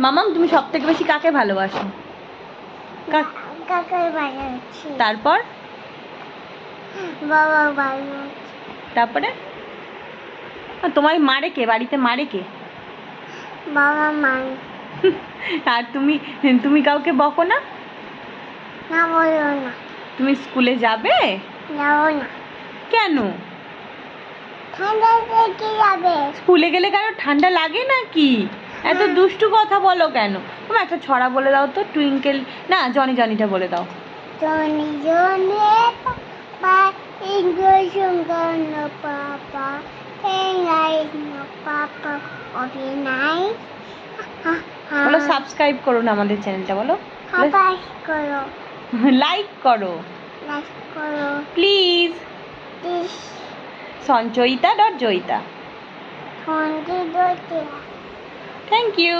মামাম তুমি সব থেকে বেশি কাকে ভালোবাসো? কাকে ভালোবাসি? তারপর? বাবা ভালোবাসি। তারপরে? তোমায় মারে কে? বাড়িতে মারে কে? বাবা মাই। আর তুমি তুমি কাউকে বকো না? না, বলো না। তুমি স্কুলে যাবে? যাবো না। কেন? ঠান্ডা থেকে যাবে। স্কুলে গেলে কেন ঠান্ডা লাগে নাকি? এত দুষ্টু কথা বলো কেন? তুমি একটা ছড়া বলে দাও তো, টুইঙ্কেল না জনি জনিটা বলে দাও। Johnny Johnny papa English no papa English no papa okay নাই। বলো সাবস্ক্রাইব করো না আমাদের চ্যানেলটা, বলো হাবাস করো, লাইক করো লাইক করো প্লিজ। প্লিজ। সঞ্চয়িতা.জয়িতা। ফোন দিয়ে দোতে। Thank you.